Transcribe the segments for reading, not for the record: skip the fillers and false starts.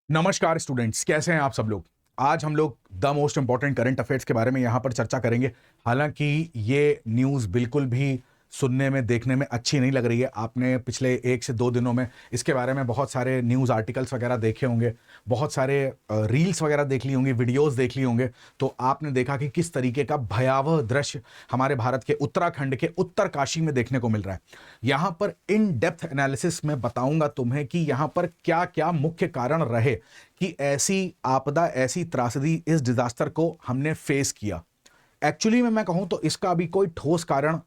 नमस्कार स्टूडेंट्स, कैसे हैं आप सब लोग। आज हम लोग the most important current affairs के बारे में यहां पर चर्चा करेंगे। हालांकि ये न्यूज़ बिल्कुल भी सुनने में देखने में अच्छी नहीं लग रही है। आपने पिछले 1 से 2 दिनों में इसके बारे में बहुत सारे न्यूज़ आर्टिकल्स वगैरह देखे होंगे, बहुत सारे रील्स वगैरह देख ली होंगी, वीडियोस देख ली होंगे। तो आपने देखा कि किस तरीके का भयावह दृश्य हमारे भारत के उत्तराखंड के उत्तरकाशी में देखने को मिल रहा है। यहाँ पर इन डेप्थ एनालिसिस में बताऊंगा तुम्हें कि यहाँ पर क्या क्या मुख्य कारण रहे कि ऐसी आपदा, ऐसी त्रासदी, इस डिजास्टर को हमने फेस किया। एक्चुअली में मैं कहूं तो इसका अभी कोई ठोस कारण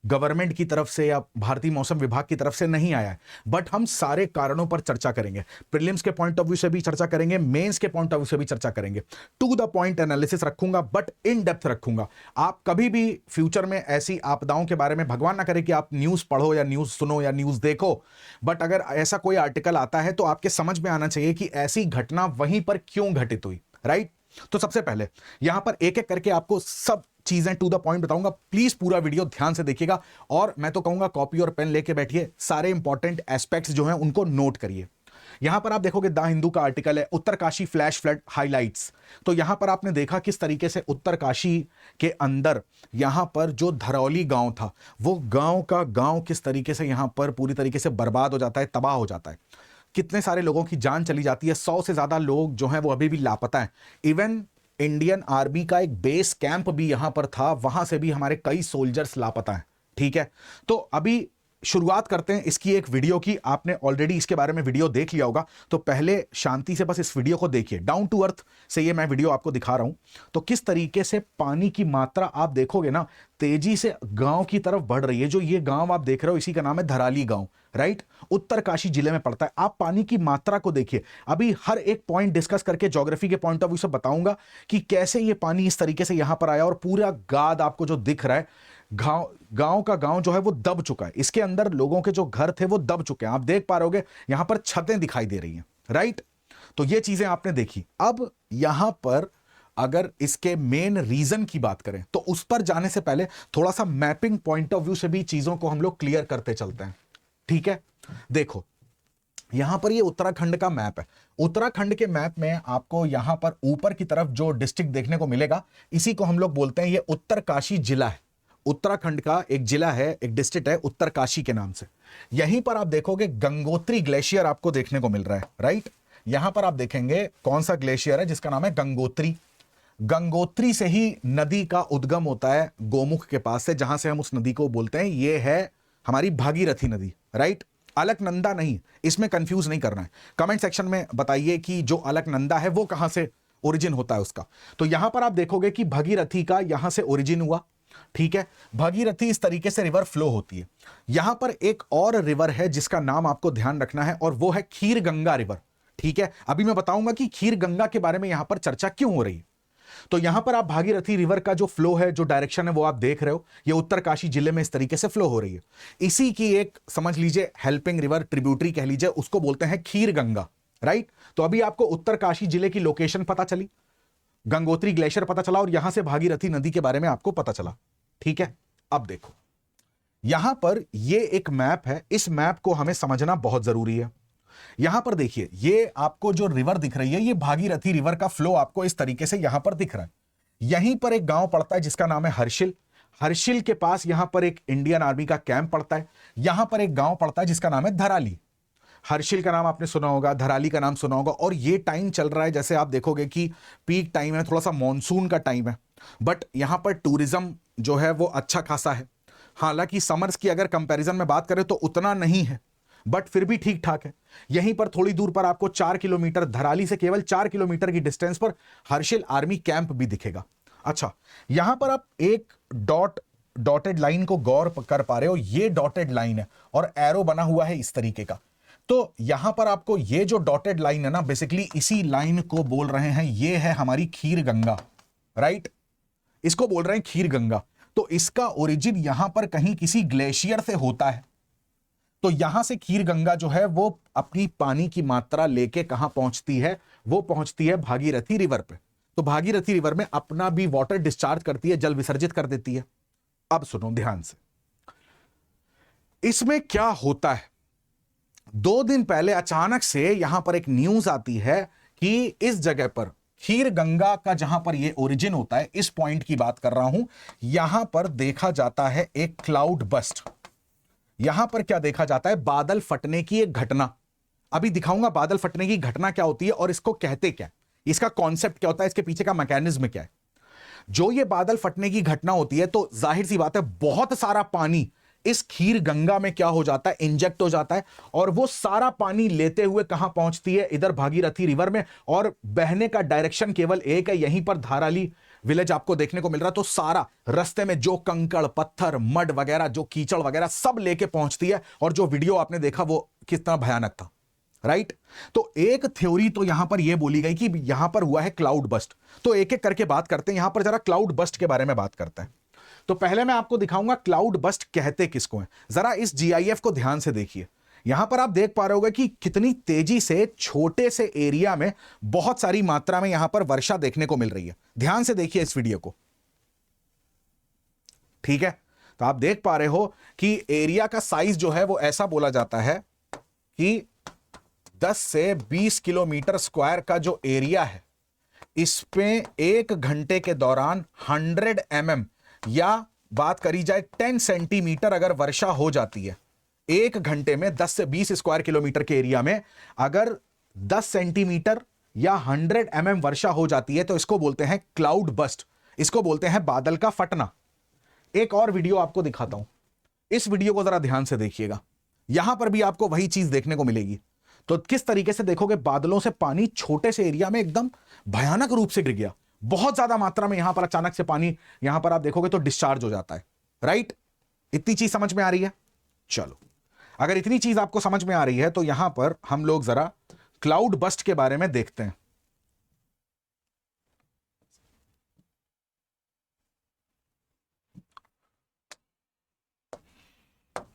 गवर्नमेंट की तरफ से या भारतीय मौसम विभाग की तरफ से नहीं आया है, बट हम सारे कारणों पर चर्चा करेंगे। प्रीलिम्स के पॉइंट ऑफ व्यू से भी चर्चा करेंगे, मेंस के पॉइंट ऑफ व्यू से भी चर्चा करेंगे। टू द पॉइंट एनालिसिस रखूंगा, बट इन डेप्थ रखूंगा। आप कभी भी फ्यूचर में ऐसी आपदाओं के बारे में, भगवान ना करे कि आप न्यूज पढ़ो या न्यूज सुनो या न्यूज देखो, बट अगर ऐसा कोई आर्टिकल आता है तो आपके समझ में आना चाहिए कि ऐसी घटना वहीं पर क्यों घटित हुई, राइट। तो सबसे पहले यहां पर एक एक करके आपको सब चीजें टू द पॉइंट बताऊंगा। प्लीज पूरा वीडियो ध्यान से देखिएगा और मैं तो कहूंगा कॉपी और पेन लेके बैठिए, सारे इंपॉर्टेंट एस्पेक्ट्स जो हैं उनको नोट करिए। यहां पर आप देखोगे द हिंदू का आर्टिकल है उत्तरकाशी फ्लैश फ्लड हाइलाइट्स। तो यहां पर आपने देखा किस तरीके से उत्तरकाशी के अंदर यहां पर जो धरौली गांव था, वो गांव का गांव किस तरीके से यहां पर पूरी तरीके से बर्बाद हो जाता है, तबाह हो जाता है। कितने सारे लोगों की जान चली जाती है, 100 से ज्यादा लोग जो हैं वो अभी भी लापता हैं। इवन इंडियन आर्मी का एक बेस कैंप भी यहां पर था, वहां से भी हमारे कई सोल्जर्स लापता हैं। ठीक है, तो अभी शुरुआत करते हैं इसकी एक वीडियो की। आपने ऑलरेडी इसके बारे में वीडियो देख लिया होगा, तो पहले शांति से बस इस वीडियो को देखिए। डाउन टू अर्थ से ये मैं वीडियो आपको दिखा रहा हूं। तो किस तरीके से पानी की मात्रा आप देखोगे ना, तेजी से गांव की तरफ बढ़ रही है। जो ये गांव आप देख रहे हो, इसी का नाम है धराली गांव, राइट। उत्तरकाशी जिले में पड़ता है। आप पानी की मात्रा को देखिए। अभी हर एक पॉइंट डिस्कस करके ज्योग्राफी के पॉइंट ऑफ व्यू से बताऊंगा कि कैसे ये पानी इस तरीके से यहां पर आया, और पूरा गाद आपको जो दिख रहा है, गांव का गांव जो है वो दब चुका है। इसके अंदर लोगों के जो घर थे वो दब चुके हैं। आप देख पा रहे हो यहां पर छतें दिखाई दे रही हैं, राइट। तो ये चीजें आपने देखी। अब यहां पर अगर इसके मेन रीजन की बात करें तो उस पर जाने से पहले थोड़ा सा मैपिंग पॉइंट ऑफ व्यू से भी चीजों को हम लोग क्लियर करते चलते हैं। ठीक है, देखो यहां पर ये उत्तराखंड का मैप है। उत्तराखंड के मैप में आपको यहां पर ऊपर की तरफ जो डिस्ट्रिक्ट देखने को मिलेगा, इसी को हम लोग बोलते हैं ये उत्तरकाशी जिला है। उत्तराखंड का एक जिला है, एक डिस्ट्रिक्ट है उत्तरकाशी के नाम से। यहीं पर आप देखोगे गंगोत्री ग्लेशियर आपको देखने को मिल रहा है, राइट। यहां पर आप देखेंगे कौन सा ग्लेशियर है जिसका नाम है गंगोत्री। गंगोत्री से ही नदी का उद्गम होता है गोमुख के पास से, जहां से हम उस नदी को बोलते हैं ये है हमारी भागीरथी नदी, राइट। अलकनंदा नहीं, इसमें कंफ्यूज नहीं करना है। कमेंट सेक्शन में बताइए कि जो अलकनंदा है वो कहां से ओरिजिन होता है उसका। तो यहां पर आप देखोगे कि भागीरथी का यहां से ओरिजिन हुआ। ठीक है, भागीरथी इस तरीके से रिवर फ्लो होती है। यहां पर एक और रिवर है जिसका नाम आपको ध्यान रखना है, और वो है खीर गंगा रिवर। ठीक है, अभी मैं बताऊंगा कि खीर गंगा के बारे में यहां पर चर्चा क्यों हो रही है। तो यहां पर आप भागीरथी रिवर का जो फ्लो है, जो डायरेक्शन है, वो आप देख रहे हो। ये उत्तरकाशी जिले में इस तरीके से फ्लो हो रही है। इसी की एक समझ लीजिए हेल्पिंग रिवर, ट्रिब्यूटरी कह लीजिए, उसको बोलते हैं खीर गंगा, राइट। तो अभी आपको उत्तरकाशी जिले की लोकेशन पता चली, गंगोत्री ग्लेशियर पता चला, और यहां से भागीरथी नदी के बारे में आपको पता चला। ठीक है, अब देखो यहां पर ये एक मैप है। इस मैप को हमें समझना बहुत जरूरी है। यहां पर देखिए, ये आपको जो रिवर दिख रही है, ये भागीरथी रिवर का फ्लो आपको इस तरीके से यहां पर दिख रहा है। यहीं पर एक गांव पड़ता है जिसका नाम है हर्षिल। हर्षिल के पास यहां पर एक इंडियन आर्मी का कैंप पड़ता है। यहां पर एक गांव पड़ता है जिसका नाम है धराली। हर्षिल का नाम आपने सुना होगा, धराली का नाम सुना होगा। और ये टाइम चल रहा है, जैसे आप देखोगे कि पीक टाइम है, थोड़ा सा मॉनसून का टाइम है, बट यहां पर टूरिज्म जो है वो अच्छा खासा है। हालांकि समर्स की अगर कंपैरिजन में बात करें तो उतना नहीं है, बट फिर भी ठीक ठाक है। यहीं पर थोड़ी दूर पर आपको 4 किलोमीटर, धराली से केवल 4 किलोमीटर की डिस्टेंस पर हर्षिल आर्मी कैंप भी दिखेगा। अच्छा, यहां पर आप एक डॉटेड लाइन को गौर कर पा रहे हो। ये डॉटेड लाइन है और एरो बना हुआ है इस तरीके का। तो यहां पर आपको ये जो डॉटेड लाइन है ना, बेसिकली इसी लाइन को बोल रहे हैं, ये है हमारी खीर गंगा, राइट। इसको बोल रहे हैं खीर गंगा। तो इसका ओरिजिन यहां पर कहीं किसी ग्लेशियर से होता है। तो यहां से खीर गंगा जो है वो अपनी पानी की मात्रा लेके कहां पहुंचती है, वो पहुंचती है भागीरथी रिवर पे। तो भागीरथी रिवर में अपना भी वाटर डिस्चार्ज करती है, जल विसर्जित कर देती है। अब सुनो ध्यान से, इसमें क्या होता है। 2 दिन पहले अचानक से यहां पर एक न्यूज आती है कि इस जगह पर खीर गंगा का जहां पर ये ओरिजिन होता है, इस पॉइंट की बात कर रहा हूं, यहां पर देखा जाता है एक क्लाउड बस्ट। यहां पर क्या देखा जाता है? बादल फटने की एक घटना। अभी दिखाऊंगा बादल फटने की घटना क्या होती है और इसको कहते क्या, इसका कॉन्सेप्ट क्या होता है, इसके पीछे का मैकेनिज्म क्या है। जो ये बादल फटने की घटना होती है तो जाहिर सी बात है बहुत सारा पानी इस खीर गंगा में क्या हो जाता है, इंजेक्ट हो जाता है, और वो सारा पानी लेते हुए कहां पहुंचती है? इधर भागीरथी रिवर में, और बहने का डायरेक्शन केवल एक है, यहीं पर धाराली विलेज आपको देखने को मिल रहा है। तो सारा रास्ते में जो कंकड़ पत्थर मड वगैरह, जो कीचड़ वगैरह सब लेके पहुंचती है, और जो वीडियो आपने देखा वो कितना भयानक था, राइट। तो एक थ्योरी तो यहां पर यह बोली गई कि यहां पर हुआ है क्लाउड बस्ट। तो एक एक करके बात करते हैं, यहां पर जरा क्लाउड बस्ट के बारे में बात करते हैं। तो पहले मैं आपको दिखाऊंगा क्लाउड बस्ट कहते किसको हैं। जरा इस जीआईएफ को ध्यान से देखिए। यहां पर आप देख पा रहे होगे कि कितनी तेजी से छोटे से एरिया में बहुत सारी मात्रा में यहां पर वर्षा देखने को मिल रही है। ध्यान से देखिए इस वीडियो को, ठीक है। तो आप देख पा रहे हो कि एरिया का साइज जो है वो ऐसा बोला जाता है कि 10 से 20 किलोमीटर स्क्वायर का जो एरिया है, इस पे 1 घंटे के दौरान 100 mm या बात करी जाए 10 सेंटीमीटर अगर वर्षा हो जाती है 1 घंटे में, 10 से 20 स्क्वायर किलोमीटर के एरिया में अगर 10 सेंटीमीटर या 100 mm वर्षा हो जाती है तो इसको बोलते हैं क्लाउड बस्ट, इसको बोलते हैं बादल का फटना। एक और वीडियो आपको दिखाता हूं, इस वीडियो को जरा ध्यान से देखिएगा। यहां पर भी आपको वही चीज देखने को मिलेगी। तो किस तरीके से देखोगे, बादलों से पानी छोटे से एरिया में एकदम भयानक रूप से गिर गया, बहुत ज्यादा मात्रा में यहां पर अचानक से पानी यहां पर आप देखोगे तो डिस्चार्ज हो जाता है, राइट। इतनी चीज समझ में आ रही है? चलो, अगर इतनी चीज आपको समझ में आ रही है तो यहां पर हम लोग जरा क्लाउड बस्ट के बारे में देखते हैं।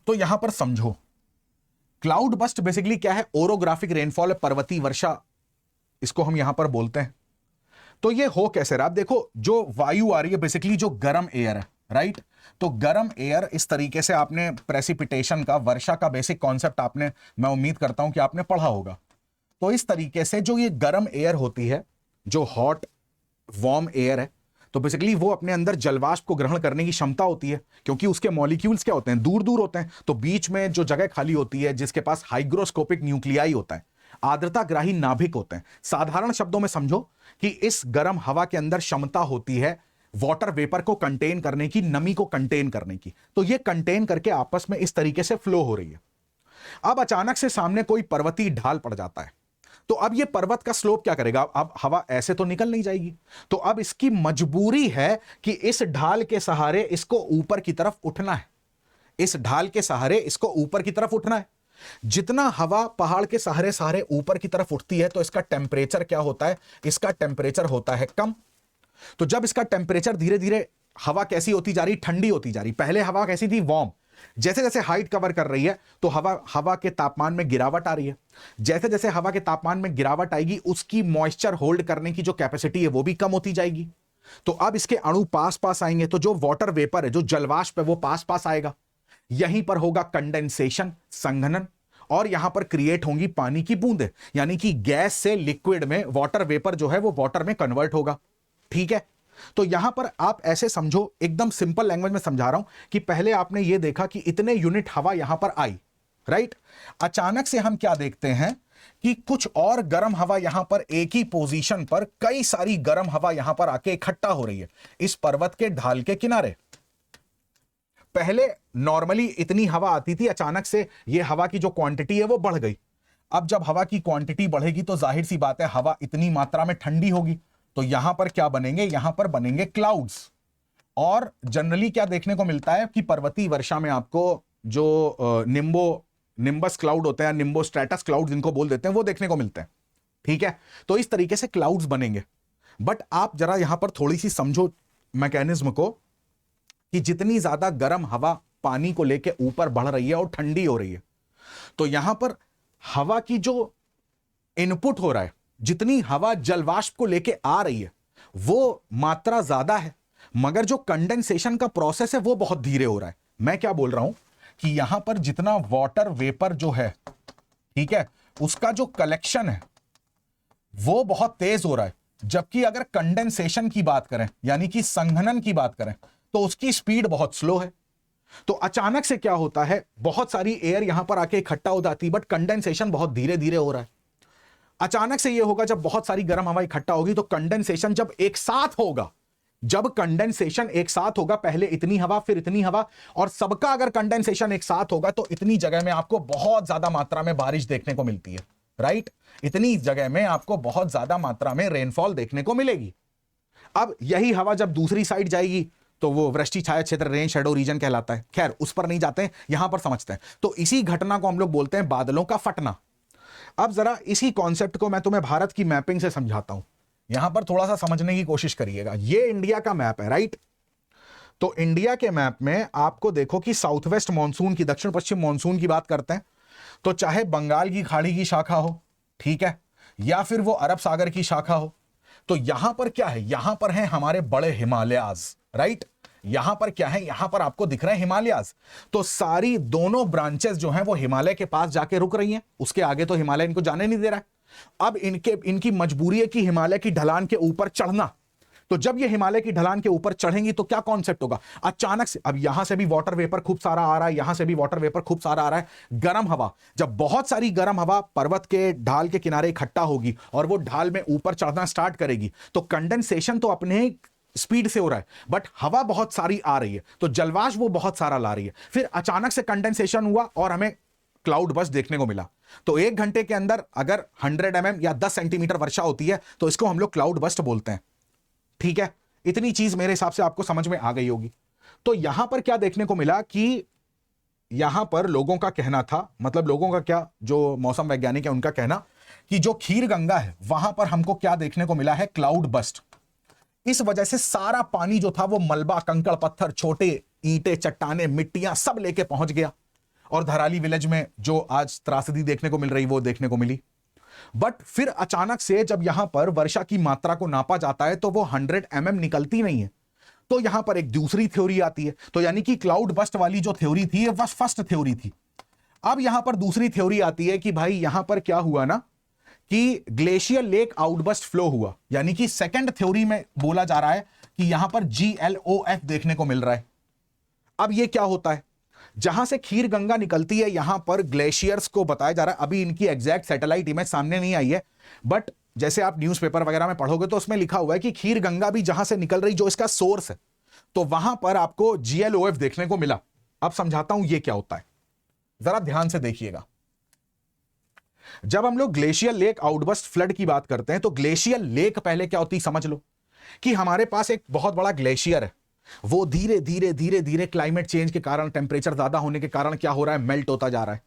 तो यहां पर समझो क्लाउड बस्ट बेसिकली क्या है? ओरोग्राफिक रेनफॉल, पर्वतीय वर्षा, इसको हम यहां पर बोलते हैं। तो ये हो कैसे रहा? आप देखो, जो वायु आ रही है बेसिकली जो गर्म एयर है, राइट। तो गर्म एयर इस तरीके से आपने प्रेसिपिटेशन का, वर्षा का बेसिक कॉन्सेप्ट आपने, मैं उम्मीद करता हूं कि आपने पढ़ा होगा। तो इस तरीके से जो ये गर्म एयर होती है, जो हॉट वार्म एयर है, तो बेसिकली वो अपने अंदर जलवाष्प को ग्रहण करने की क्षमता होती है, क्योंकि उसके मॉलिक्यूल्स क्या होते हैं? दूर दूर होते हैं। तो बीच में जो जगह खाली होती है, जिसके पास हाइग्रोस्कोपिक न्यूक्लियाई होता है, आर्द्रताग्राही नाभिक होते हैं। साधारण शब्दों में समझो कि इस गर्म हवा के अंदर क्षमता होती है वाटर वेपर को कंटेन करने की, नमी को कंटेन करने की। तो ये कंटेन करके आपस में इस तरीके से फ्लो हो रही है। अब अचानक से सामने कोई पर्वतीय ढाल पड़ जाता है, तो अब ये पर्वत का स्लोप क्या करेगा? अब हवा ऐसे तो निकल नहीं जाएगी, तो अब इसकी मजबूरी है कि इस ढाल के सहारे इसको ऊपर की तरफ उठना है। इस ढाल के सहारे इसको ऊपर की तरफ उठना है। जितना हवा पहाड़ के सहारे सहारे ऊपर की तरफ उठती है तो इसका टेम्परेचर क्या होता है? इसका टेम्परेचर होता है कम। तो जब इसका टेम्परेचर धीरे धीरे, हवा कैसी होती जा रही? ठंडी होती जा रही। पहले हवा कैसी थी? वार्म। जैसे जैसे हाइट कवर कर रही है तो हवा के तापमान में गिरावट आ रही है। जैसे जैसे हवा के तापमान में गिरावट आएगी, उसकी मॉइस्चर होल्ड करने की जो कैपेसिटी है वो भी कम होती जाएगी। तो अब इसके अणु पास पास आएंगे, तो जो वाटर वेपर है, जो जलवाष्प है, वो पास पास आएगा। यहीं पर होगा कंडेंसेशन, संघनन, और यहां पर क्रिएट होंगी पानी की बूंदें, यानी कि गैस से लिक्विड में वाटर वेपर जो है वो वाटर में कन्वर्ट होगा, ठीक है। तो यहां पर आप ऐसे समझो, एकदम सिंपल लैंग्वेज में समझा रहा हूं कि पहले आपने ये देखा कि इतने यूनिट हवा यहां पर आई, राइट। अचानक से हम क्या देखते हैं कि कुछ और गर्म हवा यहां पर एक ही पोजीशन पर, कई सारी गर्म हवा यहां पर आके इकट्ठा हो रही है इस पर्वत के ढाल के किनारे। पहले नॉर्मली इतनी हवा आती थी, अचानक से ये हवा की जो क्वांटिटी है वो बढ़ गई। अब जब हवा की क्वांटिटी बढ़ेगी तो जाहिर सी बात है हवा इतनी मात्रा में ठंडी होगी, तो यहां पर क्या बनेंगे? यहां पर बनेंगे क्लाउड्स। और जनरली क्या देखने को मिलता है कि पर्वतीय वर्षा में आपको जो निम्बस क्लाउड होते हैं, निम्बोस्ट्रेटस क्लाउड जिनको बोल देते हैं, वो देखने को मिलते हैं, ठीक है। तो इस तरीके से क्लाउड्स बनेंगे। बट आप जरा यहां पर थोड़ी सी समझो मैकेनिज्म को, कि जितनी ज्यादा गर्म हवा पानी को लेके ऊपर बढ़ रही है और ठंडी हो रही है, तो यहां पर हवा की जो इनपुट हो रहा है, जितनी हवा जलवाष्प को लेके आ रही है वो मात्रा ज्यादा है, मगर जो कंडेंसेशन का प्रोसेस है वो बहुत धीरे हो रहा है। मैं क्या बोल रहा हूं कि यहां पर जितना वाटर वेपर जो है ठीक है, उसका जो कलेक्शन है वो बहुत तेज हो रहा है, जबकि अगर कंडेंसेशन की बात करें यानी कि संघनन की बात करें तो उसकी स्पीड बहुत स्लो है। तो अचानक से क्या होता है, बहुत सारी एयर यहां पर आके इकट्ठा हो जाती है, बट कंडेंसेशन बहुत धीरे धीरे हो रहा है। अचानक से यह होगा जब बहुत सारी गर्म हवा इकट्ठा होगी, तो कंडेंसेशन जब एक साथ होगा, जब कंडेंसेशन एक साथ होगा, पहले इतनी हवा फिर इतनी हवा, और सबका अगर कंडेंसेशन एक साथ होगा तो इतनी जगह में आपको बहुत ज्यादा मात्रा में बारिश देखने को मिलती है, राइट। इतनी जगह में आपको बहुत ज्यादा मात्रा में रेनफॉल देखने को मिलेगी। अब यही हवा जब दूसरी साइड जाएगी तो वो वृष्टि छाया क्षेत्र, रेन शेडो रीजन कहलाता है। खैर उस पर नहीं जाते हैं, यहां पर समझते हैं। तो इसी घटना को हम लोग बोलते हैं बादलों का फटना। अब जरा इसी कॉन्सेप्ट को मैं तुम्हें भारत की मैपिंग से समझाता हूं, यहां पर थोड़ा सा समझने की कोशिश करिएगा। ये इंडिया का मैप है, राइट। तो इंडिया के मैप में आपको देखो कि साउथ वेस्ट मानसून की, दक्षिण पश्चिम मानसून की बात करते हैं तो चाहे बंगाल की खाड़ी की शाखा हो, ठीक है, या फिर वो अरब सागर की शाखा हो, तो यहां पर क्या है, यहां पर है हमारे बड़े हिमालयाज, राइट। यहां पर क्या है, यहां पर आपको दिख रहे हैं हिमालयाज। तो सारी दोनों ब्रांचेस जो हैं वो हिमालय के पास जाके रुक रही हैं, उसके आगे तो हिमालय इनको जाने नहीं दे रहा है। अब इनकी मजबूरी है कि हिमालय की ढलान के ऊपर चढ़ना। तो जब ये हिमालय की ढलान के ऊपर चढ़ेंगी तो क्या कॉन्सेप्ट होगा, अचानक से अब यहां से भी वाटर वेपर खूब सारा आ रहा है, यहां से भी वाटर वेपर खूब सारा आ रहा है, गर्म हवा। जब बहुत सारी गर्म हवा पर्वत के ढाल के किनारे इकट्ठा होगी और वो ढाल में ऊपर चढ़ना स्टार्ट करेगी, तो कंडेंसेशन तो अपने स्पीड से हो रहा है, बट हवा बहुत सारी आ रही है, तो जलवाष्प वो बहुत सारा ला रही है। फिर अचानक से कंडेंसेशन हुआ और हमें क्लाउड बस्ट देखने को मिला। तो 1 घंटे के अंदर अगर 100 mm या 10 सेंटीमीटर वर्षा होती है तो इसको हम लोग क्लाउड बस्ट बोलते हैं, ठीक है। इतनी चीज मेरे हिसाब से आपको समझ में आ गई होगी। तो यहां पर क्या देखने को मिला कि यहां पर लोगों का कहना था, मतलब लोगों का क्या, जो मौसम वैज्ञानिक है उनका कहना, कि जो खीर गंगा है वहां पर हमको क्या देखने को मिला है, क्लाउड बस्ट। इस वजह से सारा पानी जो था वो मलबा, कंकड़ पत्थर, छोटे ईंटें, चट्टाने, मिट्टियां सब लेके पहुंच गया, और धराली विलेज में जो आज त्रासदी देखने को मिल रही वो देखने को मिली। बट फिर अचानक से जब यहां पर वर्षा की मात्रा को नापा जाता है तो वो 100 mm निकलती नहीं है। तो यहां पर एक दूसरी थ्योरी आती है। तो यानी कि क्लाउड बस्ट वाली जो थ्योरी थी वो फर्स्ट थ्योरी थी। अब यहां पर दूसरी थ्योरी आती है कि भाई यहां पर क्या हुआ ना, कि ग्लेशियर लेक आउटबस्ट फ्लो हुआ। यानी कि सेकंड थ्योरी में बोला जा रहा है कि यहां पर GLOF देखने को मिल रहा है। अब ये क्या होता है, जहां से खीर गंगा निकलती है यहां पर ग्लेशियर्स को बताया जा रहा है। अभी इनकी एग्जैक्ट सैटेलाइट इमेज सामने नहीं आई है, बट जैसे आप न्यूज़पेपर वगैरह में पढ़ोगे तो उसमें लिखा हुआ है कि खीर गंगा भी जहां से निकल रही, जो इसका सोर्स है, तो वहां पर आपको GLOF देखने को मिला। अब समझाता हूं ये क्या होता है, जरा ध्यान से देखिएगा। जब हम लोग ग्लेशियर लेक आउटबस्ट फ्लड की बात करते हैं तो ग्लेशियर लेक पहले क्या होती समझ लो, कि हमारे पास एक बहुत बड़ा ग्लेशियर है, वो धीरे धीरे धीरे धीरे क्लाइमेट चेंज के कारण, टेम्परेचर ज्यादा होने के कारण क्या हो रहा है, मेल्ट होता जा रहा है।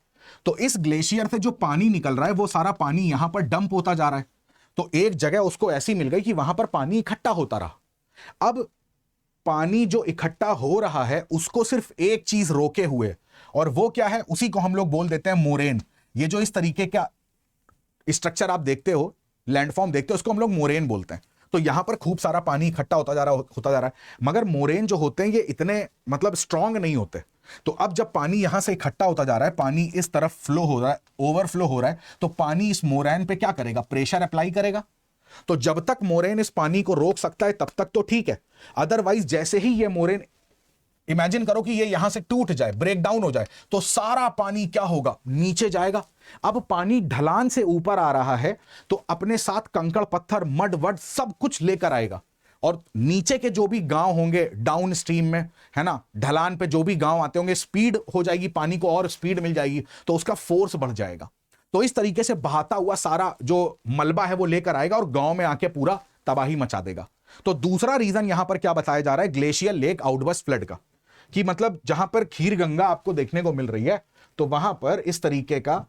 तो इस ग्लेशियर से जो पानी निकल रहा है वो सारा पानी यहां पर डंप होता जा रहा है। तो एक जगह उसको ऐसी मिल गई कि वहां पर पानी इकट्ठा होता रहा। अब पानी जो इकट्ठा हो रहा है उसको सिर्फ एक चीज रोके हुए, और वो क्या है, उसी को हम लोग बोल देते हैं मोरेन। ये जो इस तरीके का स्ट्रक्चर आप देखते हो, लैंडफॉर्म देखते हो, उसको हम लोग मोरेन बोलते हैं। तो यहां पर खूब सारा पानी इकट्ठा होता जा रहा है, मगर मोरेन जो होते हैं ये इतने मतलब स्ट्रांग नहीं होते। तो अब जब पानी यहां से इकट्ठा होता जा रहा है, पानी इस तरफ फ्लो हो रहा है, ओवरफ्लो हो रहा है, तो पानी इस मोरेन पे क्या करेगा, प्रेशर अप्लाई करेगा। तो जब तक मोरेन इस पानी को रोक सकता है तब तक तो ठीक है, अदरवाइज जैसे ही ये मोरेन, इमेजिन करो कि ये यहां से टूट जाए, ब्रेक डाउन हो जाए, तो सारा पानी क्या होगा, नीचे जाएगा। अब पानी ढलान से ऊपर आ रहा है तो अपने साथ कंकड़ पत्थर, मड वड सब कुछ लेकर आएगा, और नीचे के जो भी गांव होंगे डाउन स्ट्रीम में, है ना, ढलान पे जो भी गांव आते होंगे, स्पीड हो जाएगी, पानी को और स्पीड मिल जाएगी, तो उसका फोर्स बढ़ जाएगा। तो इस तरीके से बहाता हुआ सारा जो मलबा है वो लेकर आएगा और गांव में आके पूरा तबाही मचा देगा। तो दूसरा रीजन यहां पर क्या बताया जा रहा है, ग्लेशियर लेक आउटबस्ट फ्लड का, कि मतलब जहां पर खीर गंगा आपको देखने को मिल रही है तो वहां पर इस तरीके का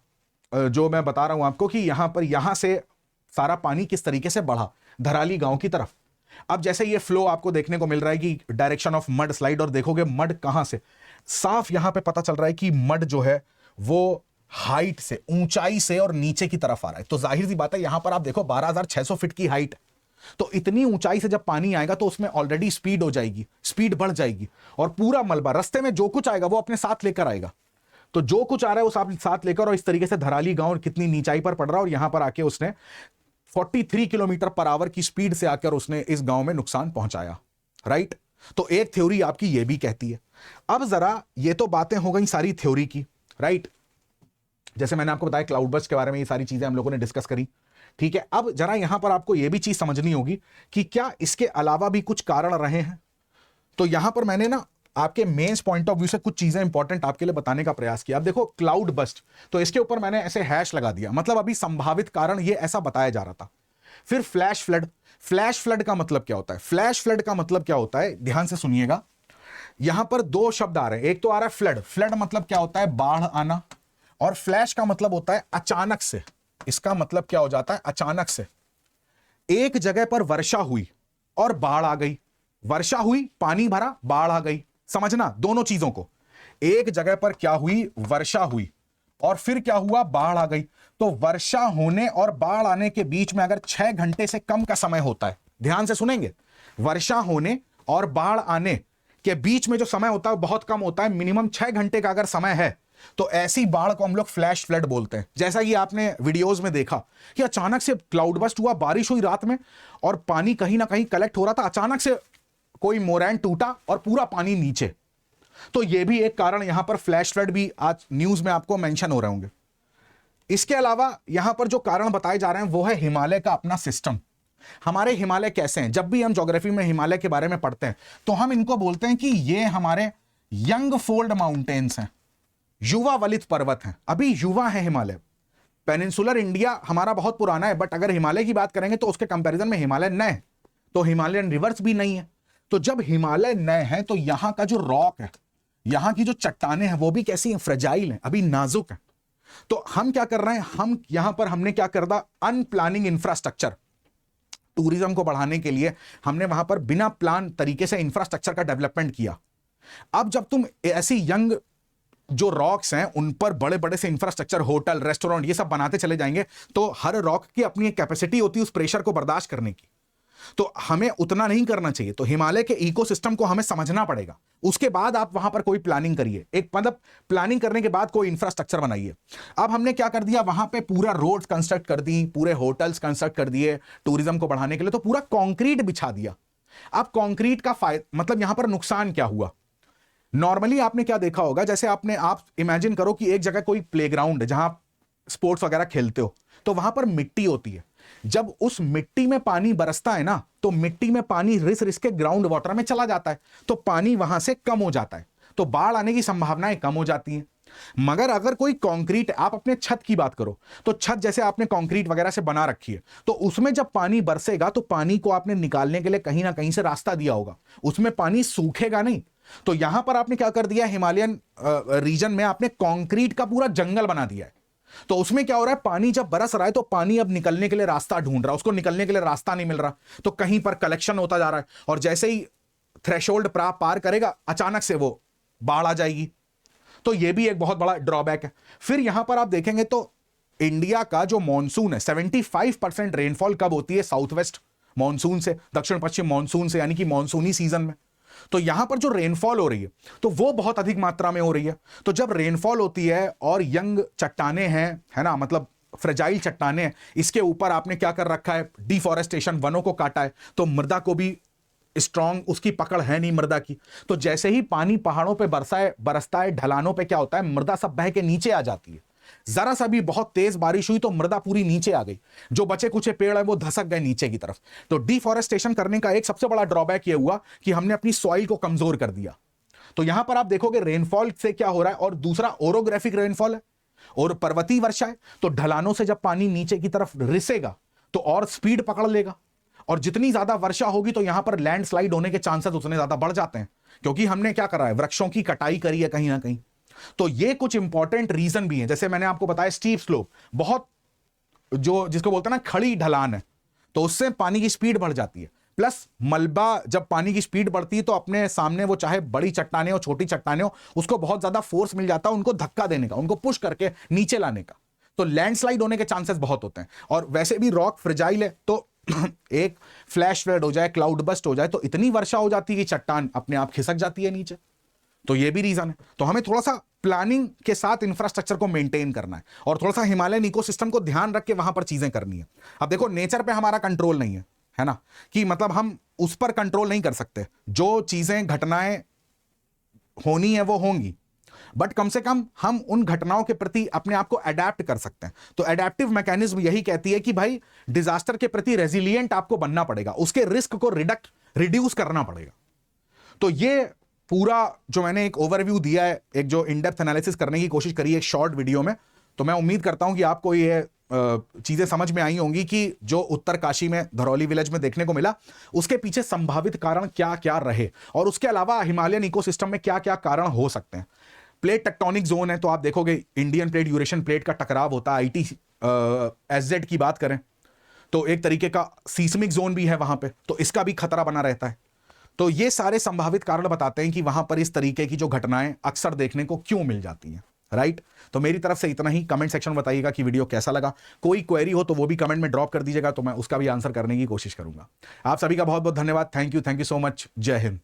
जो मैं बता रहा हूं आपको, कि यहां से सारा पानी किस तरीके से बढ़ा धराली गांव की तरफ। अब जैसे ये फ्लो आपको देखने को मिल रहा है कि डायरेक्शन ऑफ मड स्लाइड, और देखोगे मड कहां से, साफ यहां पे पता चल रहा है कि मड जो है वो हाइट से, ऊंचाई से और नीचे की तरफ आ रहा है। तो जाहिर सी बात है यहां पर आप देखो 12,600 फीट की हाइट, तो इतनी ऊंचाई से जब पानी आएगा तो उसमें ऑलरेडी स्पीड हो जाएगी, स्पीड बढ़ जाएगी, और पूरा मलबा रास्ते में जो कुछ आएगा वो अपने साथ लेकर आएगा। तो जो कुछ आ रहा है वो साथ लेकर, और इस तरीके से धराली गांव कितनी नीचाई पर पड़ रहा है, और यहां पर आके उसने 43 किलोमीटर पर आवर की स्पीड से आकर उसने इस गांव में नुकसान पहुंचाया, राइट। तो एक थ्योरी आपकी ये भी कहती है। अब जरा ये तो बातें हो गई सारी थ्योरी की, राइट। जैसे मैंने आपको बताया क्लाउड बर्स्ट के बारे में ये सारी चीजें हम लोगों ने डिस्कस करी, ठीक है। अब जरा यहां पर आपको यह भी चीज समझनी होगी कि क्या इसके अलावा भी कुछ कारण रहे हैं। तो यहां पर मैंने ना आपके मेंस पॉइंट ऑफ व्यू से कुछ चीजें इंपॉर्टेंट आपके लिए बताने का प्रयास किया। अब देखो क्लाउड बस्ट, तो इसके ऊपर मैंने ऐसे हैश लगा दिया, मतलब अभी संभावित कारण ये ऐसा बताया जा रहा था। फिर फ्लैश फ्लड, फ्लैश फ्लड का मतलब क्या होता है? फ्लैश फ्लड का मतलब क्या होता है, ध्यान से सुनिएगा। यहां पर दो शब्द आ रहे हैं, एक तो आ रहा है फ्लड, फ्लड मतलब क्या होता है? बाढ़ आना, और फ्लैश का मतलब होता है अचानक से। इसका मतलब क्या हो जाता है? अचानक से एक जगह पर वर्षा हुई और बाढ़ आ गई, वर्षा हुई, पानी भरा, बाढ़ आ गई। समझना दोनों चीजों को, एक जगह पर क्या हुई? वर्षा हुई, और फिर क्या हुआ? बाढ़ आ गई। तो वर्षा होने और बाढ़ आने के बीच में अगर 6 घंटे से कम का समय होता है, ध्यान से सुनेंगे, वर्षा होने और बाढ़ आने के बीच में जो समय होता है बहुत कम होता है, मिनिमम 6 घंटे का अगर समय है, तो ऐसी बाढ़ को हम लोग फ्लैश फ्लड बोलते हैं। जैसा कि आपने वीडियोस में देखा कि अचानक से क्लाउड बस्ट हुआ, बारिश हुई रात में, और पानी कहीं ना कहीं कलेक्ट हो रहा था, अचानक से कोई मोरैन टूटा और पूरा पानी नीचे। तो यह भी एक कारण, यहां पर फ्लैश फ्लड भी आज न्यूज में आपको मेंशन हो रहे होंगे। इसके अलावा यहां पर जो कारण बताए जा रहे हैं वो है हिमालय का अपना सिस्टम। हमारे हिमालय कैसे हैं? जब भी हम ज्योग्राफी में हिमालय के बारे में पढ़ते हैं तो हम इनको बोलते हैं कि ये हमारे यंग फोल्ड माउंटेन्स हैं, युवा वलित पर्वत हैं, अभी युवा है हिमालय। पेनिनसुलर इंडिया हमारा बहुत पुराना है, बट अगर हिमालय की बात करेंगे तो उसके कंपैरिजन में हिमालय नए हैं, तो हिमालयन रिवर्स भी नहीं है। तो जब हिमालय नए हैं तो यहां का जो रॉक है, यहां की जो चट्टानें हैं वो भी कैसी हैं? फ्रेजाइल हैं, अभी नाजुक हैं। तो हम क्या कर रहे हैं, हम यहां पर हमने क्या कर दिया? अनप्लानिंग इंफ्रास्ट्रक्चर, टूरिज्म को बढ़ाने के लिए हमने वहां पर बिना प्लान तरीके से इंफ्रास्ट्रक्चर का डेवलपमेंट किया। अब जब तुम ऐसी यंग जो रॉक्स हैं उन पर बड़े बड़े से इंफ्रास्ट्रक्चर, होटल, रेस्टोरेंट, ये सब बनाते चले जाएंगे, तो हर रॉक की अपनी एक कैपेसिटी होती है उस प्रेशर को बर्दाश्त करने की, तो हमें उतना नहीं करना चाहिए। तो हिमालय के इकोसिस्टम को हमें समझना पड़ेगा, उसके बाद आप वहां पर कोई प्लानिंग करिए, एक मतलब प्लानिंग करने के बाद कोई इंफ्रास्ट्रक्चर बनाइए। अब हमने क्या कर दिया, वहां पे पूरा रोड्स कंस्ट्रक्ट कर दी, पूरे होटल्स कंस्ट्रक्ट कर दिए टूरिज्म को बढ़ाने के लिए, तो पूरा कंक्रीट बिछा दिया। अब कंक्रीट का फायदा मतलब यहां पर नुकसान क्या हुआ? नॉर्मली आपने क्या देखा होगा, जैसे आप इमेजिन करो कि एक जगह कोई प्लेग्राउंड है जहां स्पोर्ट्स वगैरह खेलते हो, तो वहां पर मिट्टी होती है। जब उस मिट्टी में पानी बरसता है ना, तो मिट्टी में पानी रिस रिस के ग्राउंड वाटर में चला जाता है, तो पानी वहां से कम हो जाता है, तो बाढ़ आने की संभावनाएं कम हो जाती हैं। मगर अगर कोई कंक्रीट, आप अपने छत की बात करो, तो छत जैसे आपने कंक्रीट वगैरह से बना रखी है, तो उसमें जब पानी बरसेगा तो पानी को आपने निकालने के लिए कहीं ना कहीं से रास्ता दिया होगा, उसमें पानी सूखेगा नहीं। तो यहां पर आपने क्या कर दिया, हिमालयन रीजन में आपने कंक्रीट का पूरा जंगल बना दिया है। तो उसमें क्या हो रहा है, पानी जब बरस रहा है तो पानी अब निकलने के लिए रास्ता ढूंढ रहा है, उसको निकलने के लिए रास्ता नहीं मिल रहा, तो कहीं पर कलेक्शन होता जा रहा है, और जैसे ही थ्रेशोल्ड पार करेगा अचानक से वो बाढ़ आ जाएगी। तो ये भी एक बहुत बड़ा ड्रॉबैक है। फिर यहां पर आप देखेंगे तो इंडिया का जो मॉनसून है, 75% रेनफॉल कब होती है? साउथ वेस्ट मॉनसून से, दक्षिण पश्चिम मॉनसून से, यानी कि मॉनसूनी सीजन में। तो यहां पर जो रेनफॉल हो रही है तो वो बहुत अधिक मात्रा में हो रही है। तो जब रेनफॉल होती है और यंग चट्टाने हैं, है ना, मतलब फ्रेजाइल चट्टाने हैं, इसके ऊपर आपने क्या कर रखा है, डिफॉरेस्टेशन, वनों को काटा है, तो मृदा को भी स्ट्रांग उसकी पकड़ है नहीं मृदा की। तो जैसे ही पानी पहाड़ों पे बरसता है, ढलानों पे क्या होता है, मृदा सब बह के नीचे आ जाती है। जरा सा भी बहुत तेज बारिश हुई तो मृदा पूरी नीचे आ गई, जो बचे कुछ पेड़ है वो धसक गए नीचे की तरफ। तो डिफॉरेस्टेशन करने का एक सबसे बड़ा ड्रॉबैक ये हुआ कि हमने अपनी सॉइल को कमजोर कर दिया। तो यहां पर आप देखोगे रेनफॉल से क्या हो रहा है, और दूसरा ओरोग्राफिक रेनफॉल है और पर्वतीय वर्षा है, तो ढलानों से जब पानी नीचे की तरफ रिसेगा तो और स्पीड पकड़ लेगा, और जितनी ज्यादा वर्षा होगी तो यहां पर लैंडस्लाइड होने के चांसेस उतने ज्यादा बढ़ जाते हैं, क्योंकि हमने क्या करा है, वृक्षों की कटाई करी है कहीं ना कहीं। तो ये कुछ इंपॉर्टेंट रीजन भी है। जैसे मैंने आपको बताया स्टीप स्लोप, बहुत जो जिसको बोलते हैं ना खड़ी ढलान है, तो उससे पानी की स्पीड बढ़ जाती है। प्लस मलबा, जब पानी की स्पीड बढ़ती है तो अपने सामने वो चाहे बड़ी चट्टाने हो छोटी चट्टाने हो, उसको बहुत ज्यादा फोर्स मिल जाता है उनको धक्का देने का, उनको पुश करके नीचे लाने का, तो लैंडस्लाइड होने के चांसेस बहुत होते हैं। और वैसे भी रॉक फ्रेजाइल है, तो एक फ्लैश फ्लड हो जाए, क्लाउड बस्ट हो जाए, तो इतनी वर्षा हो जाती है कि चट्टान अपने आप खिसक जाती है नीचे। तो ये भी रीजन है। तो हमें थोड़ा सा प्लानिंग के साथ इंफ्रास्ट्रक्चर को मेंटेन करना है और थोड़ा सा हिमालयन इकोसिस्टम को ध्यान रख के वहां पर चीजें करनी है। अब देखो नेचर पे हमारा कंट्रोल नहीं है ना, कि मतलब हम उस पर कंट्रोल नहीं कर सकते, जो चीजें घटनाएं होनी है वो होंगी, बट कम से कम हम उन घटनाओं के प्रति अपने आप को अडेप्ट कर सकते हैं। तो अडेप्टिव मैकेनिज्म यही कहती है कि भाई डिजास्टर के प्रति रेजिलिएंट आपको बनना पड़ेगा, उसके रिस्क को रिड्यूस करना पड़ेगा। तो ये पूरा जो मैंने एक ओवरव्यू दिया है, एक जो इन डेप्थ एनालिसिस करने की कोशिश करी है एक शॉर्ट वीडियो में, तो मैं उम्मीद करता हूं कि आपको ये चीजें समझ में आई होंगी कि जो उत्तरकाशी में धरौली विलेज में देखने को मिला उसके पीछे संभावित कारण क्या क्या रहे, और उसके अलावा हिमालयन इकोसिस्टम में क्या क्या कारण हो सकते हैं। प्लेट टेक्टोनिक जोन है, तो आप देखोगे इंडियन प्लेट यूरेशियन प्लेट का टकराव होता है। ITSZ की बात करें तो एक तरीके का सीस्मिक जोन भी है वहां पे, तो इसका भी खतरा बना रहता है। तो ये सारे संभावित कारण बताते हैं कि वहां पर इस तरीके की जो घटनाएं अक्सर देखने को क्यों मिल जाती हैं, राइट। तो मेरी तरफ से इतना ही। कमेंट सेक्शन में बताइएगा कि वीडियो कैसा लगा। कोई क्वेरी हो तो वो भी कमेंट में ड्रॉप कर दीजिएगा, तो मैं उसका भी आंसर करने की कोशिश करूंगा। आप सभी का बहुत बहुत धन्यवाद। Thank you so much. जय हिंद।